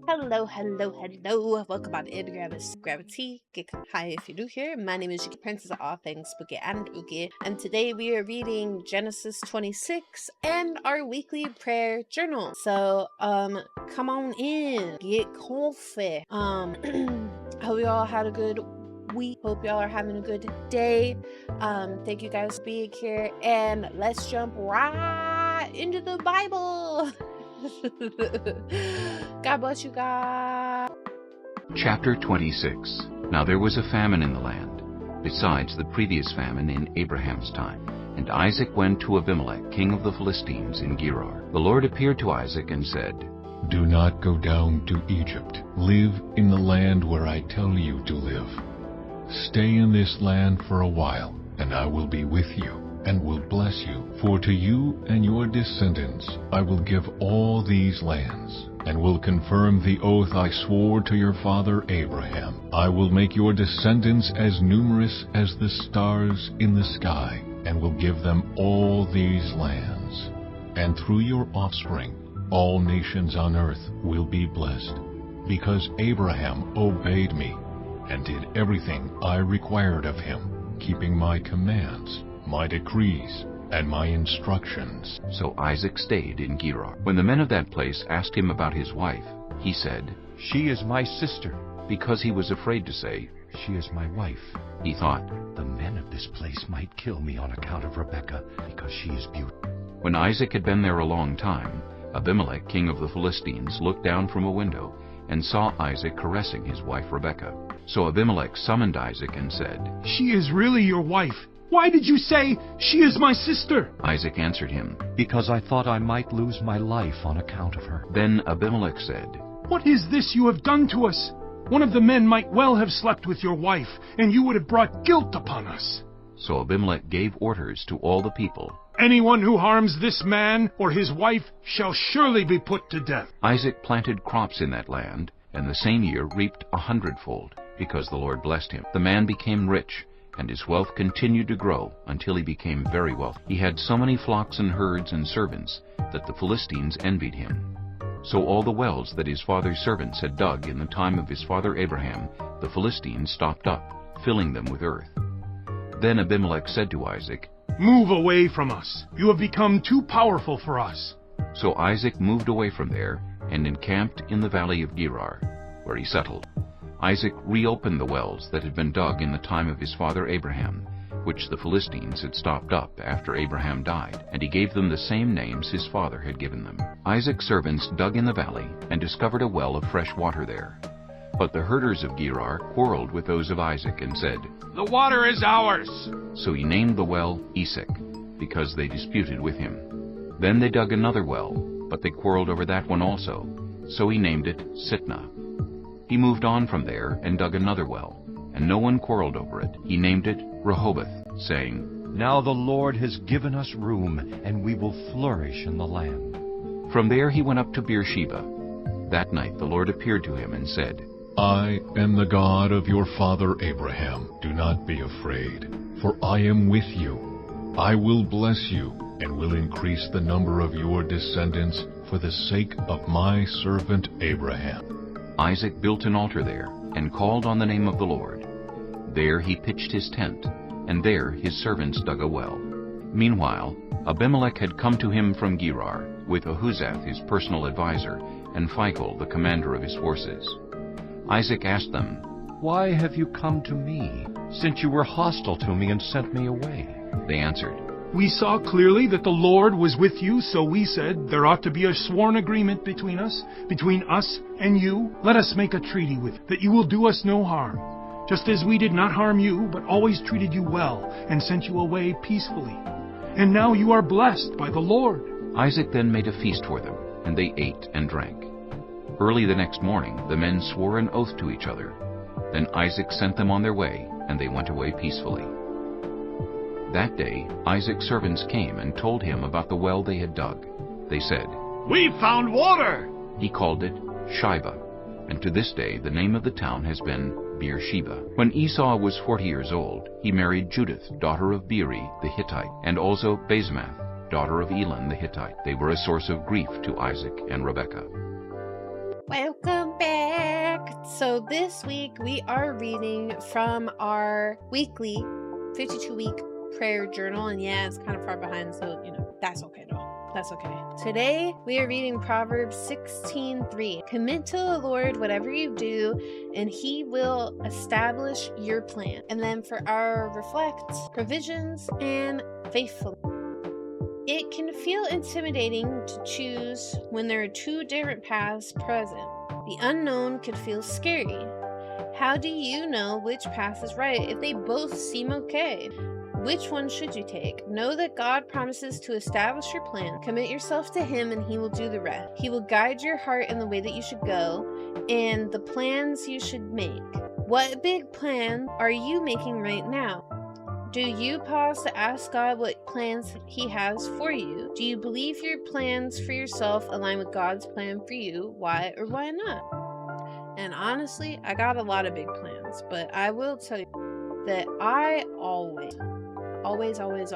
Hello, hello, hello. Welcome on in. Grab a tea, get high if you're new here. My name is Yuki, Princess of all things Spooky and Uki, and today we are reading Genesis 26 and our weekly prayer journal. So, come on in, get coffee. I hope you all had a good week. Hope y'all are having a good day. Thank you guys for being here, and let's jump right into the Bible. God bless you guys. Chapter 26. Now there was a famine in the land, besides the previous famine in Abraham's time. And Isaac went to Abimelech, king of the Philistines, in Gerar. The Lord appeared to Isaac and said, "Do not go down to Egypt. Live in the land where I tell you to live. Stay in this land for a while, and I will be with you, and will bless you. For to you and your descendants I will give all these lands, and will confirm the oath I swore to your father Abraham. I will make your descendants as numerous as the stars in the sky, and will give them all these lands. And through your offspring all nations on earth will be blessed, because Abraham obeyed me, and did everything I required of him, keeping my commands, my decrees, and my instructions." So Isaac stayed in Gerar. When the men of that place asked him about his wife, he said, "She is my sister." because he was afraid to say, "She is my wife." he thought, "The men of this place might kill me on account of Rebekah, because she is beautiful." When Isaac had been there a long time, Abimelech, king of the Philistines, looked down from a window and saw Isaac caressing his wife Rebekah. So Abimelech summoned Isaac and said, "She is really your wife. Why did you say, 'She is my sister'?" Isaac answered him. "Because I thought I might lose my life on account of her." Then Abimelech said, "What is this you have done to us? One of the men might well have slept with your wife, and you would have brought guilt upon us." So Abimelech gave orders to all the people, "Anyone who harms this man or his wife shall surely be put to death." Isaac planted crops in that land, and the same year reaped 100-fold, because the Lord blessed him. The man became rich, and his wealth continued to grow until he became very wealthy. He had so many flocks and herds and servants that the Philistines envied him. So all the wells that his father's servants had dug in the time of his father Abraham, the Philistines stopped up, filling them with earth. Then Abimelech said to Isaac, "Move away from us. You have become too powerful for us." So Isaac moved away from there and encamped in the valley of Gerar, where he settled. Isaac reopened the wells that had been dug in the time of his father Abraham, which the Philistines had stopped up after Abraham died, and he gave them the same names his father had given them. Isaac's servants dug in the valley and discovered a well of fresh water there. But the herders of Gerar quarreled with those of Isaac and said, "The water is ours." So he named the well Esek, because they disputed with him. Then they dug another well, but they quarreled over that one also, so he named it Sitnah. He moved on from there and dug another well, and no one quarreled over it. He named it Rehoboth, saying, "Now the Lord has given us room, and we will flourish in the land." From there he went up to Beersheba. That night the Lord appeared to him and said, "I am the God of your father Abraham. Do not be afraid, for I am with you. I will bless you, and will increase the number of your descendants for the sake of my servant Abraham." Isaac built an altar there, and called on the name of the Lord. There he pitched his tent, and there his servants dug a well. Meanwhile, Abimelech had come to him from Gerar, with Ahuzath his personal advisor, and Phicol the commander of his forces. Isaac asked them, "Why have you come to me, since you were hostile to me and sent me away?" They answered, "We saw clearly that the Lord was with you, so we said there ought to be a sworn agreement between us and you. Let us make a treaty with you, that you will do us no harm, just as we did not harm you, but always treated you well and sent you away peacefully. And now you are blessed by the Lord." Isaac then made a feast for them, and they ate and drank. Early the next morning the men swore an oath to each other. Then Isaac sent them on their way, and they went away peacefully. That day Isaac's servants came and told him about the well they had dug. They said, "We found water." He called it Shibah, and to this day the name of the town has been Beersheba. When Esau was 40 years old, he married Judith, daughter of Beeri the Hittite, and also Basemath, daughter of Elon the Hittite. They were a source of grief to Isaac and Rebekah. Welcome back! So this week we are reading from our weekly 52-week prayer journal, and yeah, it's kind of far behind, so you know, that's okay though. That's okay. Today we are reading Proverbs 16:3. Commit to the Lord whatever you do, and He will establish your plan. And then for our reflect, provisions and faithfulness. It can feel intimidating to choose when there are two different paths present. The unknown can feel scary. How do you know which path is right if they both seem okay? Which one should you take? Know that God promises to establish your plan. Commit yourself to Him and He will do the rest. He will guide your heart in the way that you should go and the plans you should make. What big plan are you making right now? Do you pause to ask God what plans He has for you? Do you believe your plans for yourself align with God's plan for you? Why or why not? And honestly, I got a lot of big plans, but I will tell you that I always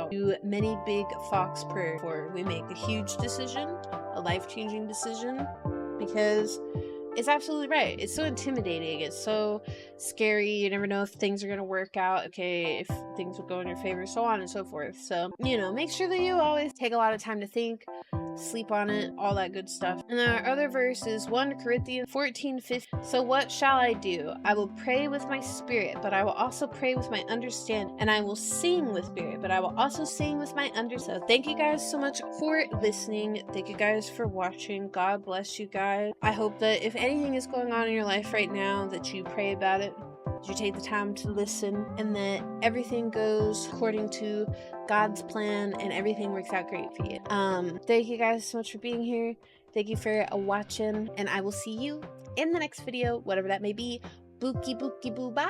do many big fox prayers before we make a huge decision, a life-changing decision, because it's absolutely right. It's so intimidating. It's so scary. You never know if things are going to work out, okay, if things will go in your favor, so on and so forth. So, you know, make sure that you always take a lot of time to think, sleep on it, all that good stuff. And our other verse is 1 Corinthians 14:15. So what shall I do? I will pray with my spirit, but I will also pray with my understanding. And I will sing with spirit, but I will also sing with my understanding. So thank you guys so much for listening. Thank you guys for watching. God bless you guys. I hope that if anything is going on in your life right now, that you pray about it, that you take the time to listen, and that everything goes according to God's plan and everything works out great for you. Thank you guys so much for being here. Thank you for watching, and I will see you in the next video, whatever that may be. Bookie bookie boo, bye!